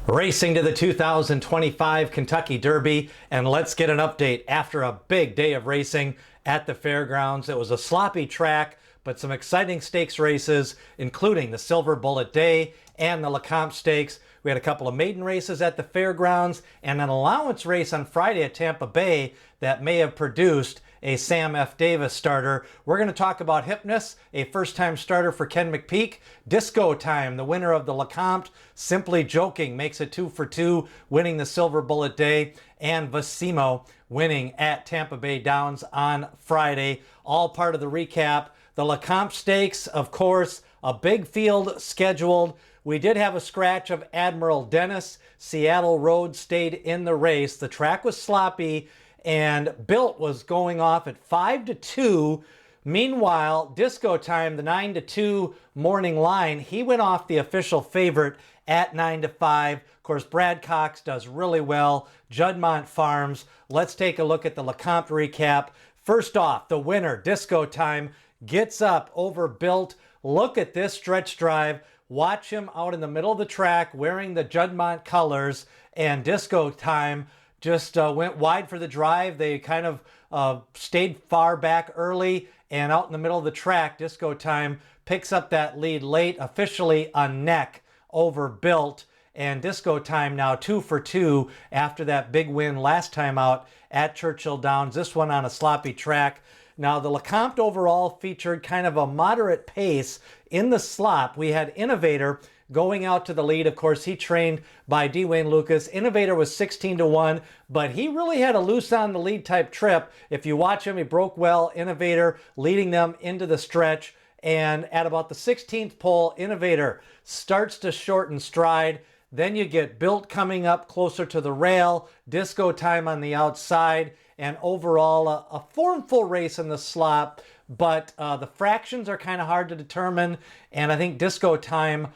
Racing to the 2025 Kentucky Derby, and let's get an update after a big day of racing at the fairgrounds. It was a sloppy track, but some exciting stakes races, including the Silverbulletday and the Lecomte Stakes. We had a couple of maiden races at the fairgrounds and an allowance race on Friday at Tampa Bay that may have produced a Sam F. Davis starter. We're going to talk about Hypnus, a first-time starter for Ken McPeek. Disco Time, the winner of the Lecomte, Simply Joking, makes it 2 for 2, winning the Silverbulletday, and Vasimo winning at Tampa Bay Downs on Friday. All part of the recap. The Lecomte Stakes, of course, a big field scheduled. We did have a scratch of Admiral Dennis. Seattle Road stayed in the race. The track was sloppy, and Built was going off at 5 to 2. Meanwhile, Disco Time, the 9 to 2 morning line, he went off the official favorite at 9 to 5. Of course, Brad Cox does really well. Juddmonte Farms. Let's take a look at the Lecomte recap. First off, the winner, Disco Time, gets up over Built. Look at this stretch drive. Watch him out in the middle of the track wearing the Juddmonte colors, and Disco Time just went wide for the drive. They kind of stayed far back early, and out in the middle of the track, Disco Time picks up that lead late, officially a neck over Built. And Disco Time now 2 for 2 after that big win last time out at Churchill Downs. This one on a sloppy track. Now, the Lecomte overall featured kind of a moderate pace in the slop. We had Innovator going out to the lead. Of course, he trained by D. Wayne Lucas. Innovator was 16 to 1, but he really had a loose on the lead type trip. If you watch him, he broke well. Innovator leading them into the stretch. And at about the 16th pole, Innovator starts to shorten stride. Then you get Built coming up closer to the rail, Disco Time on the outside, and overall a formful race in the slop, but the fractions are kind of hard to determine, and I think Disco Time,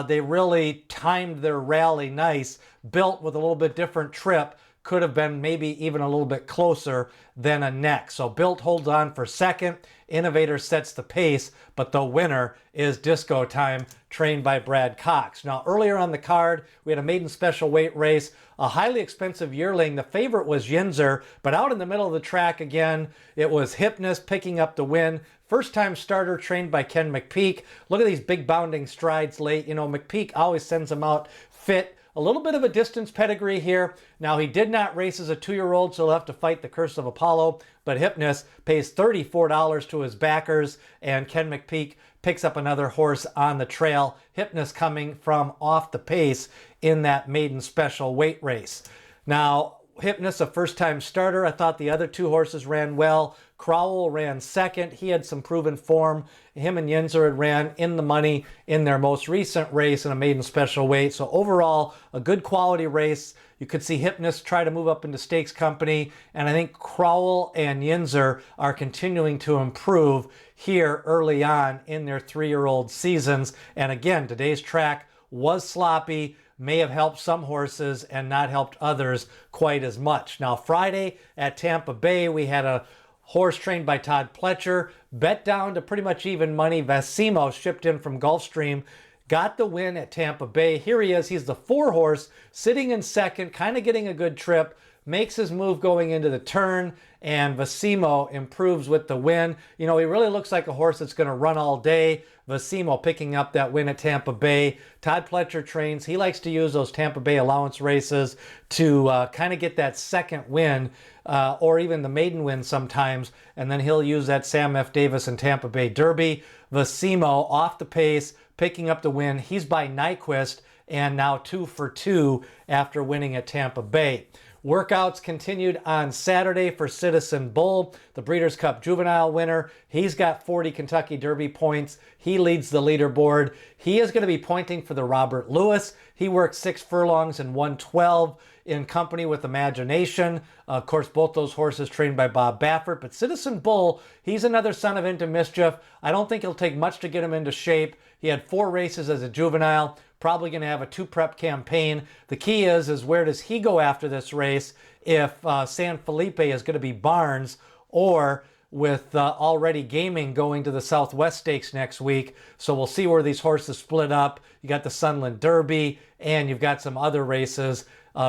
they really timed their rally nice. Built with a little bit different trip could have been maybe even a little bit closer than a neck. So Built holds on for second. Innovator sets the pace, but the winner is Disco Time, trained by Brad Cox. Now, earlier on the card, we had a maiden special weight race, a highly expensive yearling. The favorite was Yinzer, but out in the middle of the track again, it was Hypnus picking up the win. First-time starter trained by Ken McPeek. Look at these big bounding strides late. You know, McPeek always sends them out fit. A little bit of a distance pedigree here. Now, he did not race as a 2-year-old, so he'll have to fight the curse of Apollo, but Hypnus pays $34 to his backers, and Ken McPeek picks up another horse on the trail. Hypnus coming from off the pace in that maiden special weight race. Now, Hypnus, a first-time starter. I thought the other two horses ran well. Crowell ran second. He had some proven form. Him and Yinzer had ran in the money in their most recent race in a maiden special weight. So overall, a good quality race. You could see Hypnus try to move up into stakes company. And I think Crowell and Yinzer are continuing to improve here early on in their 3-year-old seasons. And again, today's track was sloppy, may have helped some horses and not helped others quite as much. Now, Friday at Tampa Bay, we had a horse trained by Todd Pletcher, bet down to pretty much even money. Vasimo, shipped in from Gulfstream, got the win at Tampa Bay. Here he is. He's the 4 horse, sitting in second, kind of getting a good trip, makes his move going into the turn, and Vasimo improves with the win. You know, he really looks like a horse that's going to run all day. Vasimo picking up that win at Tampa Bay. Todd Pletcher trains. He likes to use those Tampa Bay allowance races to kind of get that second win or even the maiden win sometimes, and then he'll use that Sam F. Davis and Tampa Bay Derby. Vasimo off the pace, picking up the win. He's by Nyquist, and now 2 for 2 after winning at Tampa Bay. Workouts continued on Saturday for Citizen Bull, the Breeders' Cup Juvenile winner. He's got 40 Kentucky Derby points. He leads the leaderboard. He is going to be pointing for the Robert Lewis. He worked 6 furlongs in 112 in company with Imagination. Of course, both those horses trained by Bob Baffert. But Citizen Bull, he's another son of Into Mischief. I don't think it'll take much to get him into shape. He had 4 races as a juvenile. Probably going to have a 2-prep campaign. The key is where does he go after this race if San Felipe is going to be Barnes, or with already gaming going to the Southwest Stakes next week. So we'll see where these horses split up. You got the Sunland Derby, and you've got some other races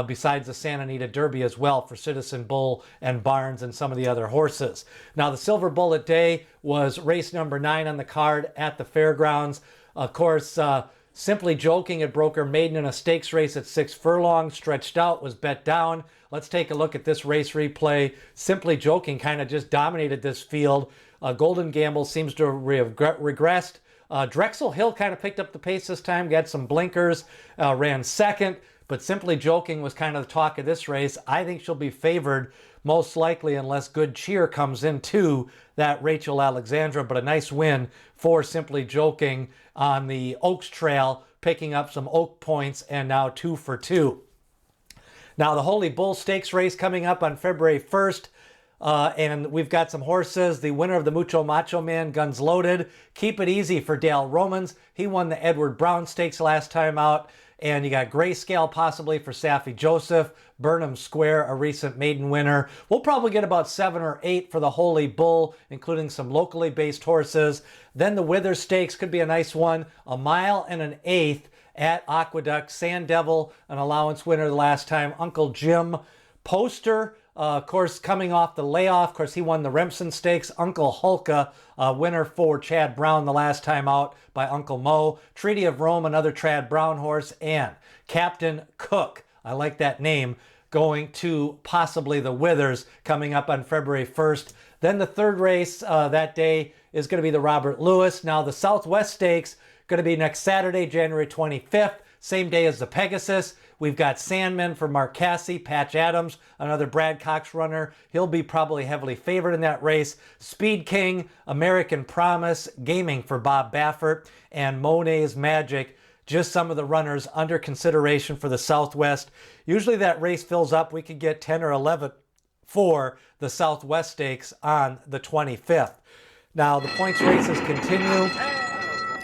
besides the Santa Anita Derby as well for Citizen Bull and Barnes and some of the other horses. Now, the Silverbulletday was race number 9 on the card at the fairgrounds. Of course, Simply Joking at broker Maiden in a stakes race at 6 furlongs, stretched out, was bet down. Let's take a look at this race replay. Simply Joking kind of just dominated this field. Golden Gamble seems to have regressed. Drexel Hill kind of picked up the pace this time, got some blinkers, ran second, but Simply Joking was kind of the talk of this race. I think she'll be favored most likely unless Good Cheer comes into that Rachel Alexandra, but a nice win for Simply Joking on the Oaks Trail, picking up some Oak points and now 2 for 2. Now, the Holy Bull Stakes race coming up on February 1st. And we've got some horses. The winner of the Mucho Macho Man, Guns Loaded. Keep It Easy for Dale Romans. He won the Edward Brown Stakes last time out. And you got Grayscale possibly for Saffy Joseph. Burnham Square, a recent maiden winner. We'll probably get about 7 or 8 for the Holy Bull, including some locally based horses. Then the Withers Stakes could be a nice one. 1 mile and an eighth at Aqueduct. Sand Devil, an allowance winner the last time. Uncle Jim. Poster, of course, coming off the layoff. Of course, he won the Remsen Stakes. Uncle Hulka, winner for Chad Brown the last time out by Uncle Mo. Treaty of Rome, another Chad Brown horse. And Captain Cook, I like that name, going to possibly the Withers coming up on February 1st. Then the third race that day is going to be the Robert Lewis. Now, the Southwest Stakes going to be next Saturday, January 25th, same day as the Pegasus. We've got Sandman for Mark Casse, Patch Adams, another Brad Cox runner. He'll be probably heavily favored in that race. Speed King, American Promise, Gaming for Bob Baffert, and Monet's Magic. Just some of the runners under consideration for the Southwest. Usually that race fills up. We could get 10 or 11 for the Southwest Stakes on the 25th. Now, the points races continue.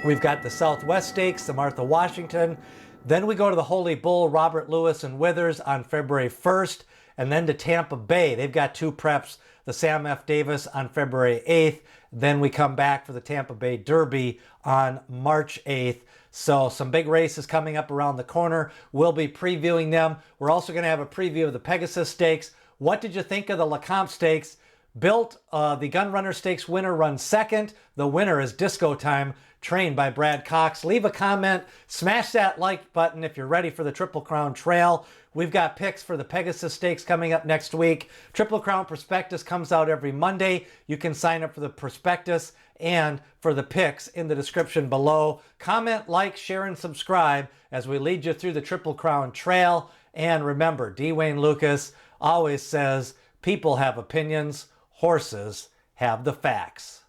We've got the Southwest Stakes, the Martha Washington. Then we go to the Holy Bull, Robert Lewis and Withers on February 1st, and then to Tampa Bay. They've got 2 preps, the Sam F. Davis on February 8th. Then we come back for the Tampa Bay Derby on March 8th. So some big races coming up around the corner. We'll be previewing them. We're also going to have a preview of the Pegasus Stakes. What did you think of the Lecomte Stakes? Built, the Gunrunner Stakes winner runs second. The winner is Disco Time, trained by Brad Cox. Leave a comment, smash that like button if you're ready for the Triple Crown Trail. We've got picks for the Pegasus Stakes coming up next week. Triple Crown Prospectus comes out every Monday. You can sign up for the prospectus and for the picks in the description below. Comment, like, share, and subscribe as we lead you through the Triple Crown Trail. And remember, D. Wayne Lucas always says, people have opinions, horses have the facts.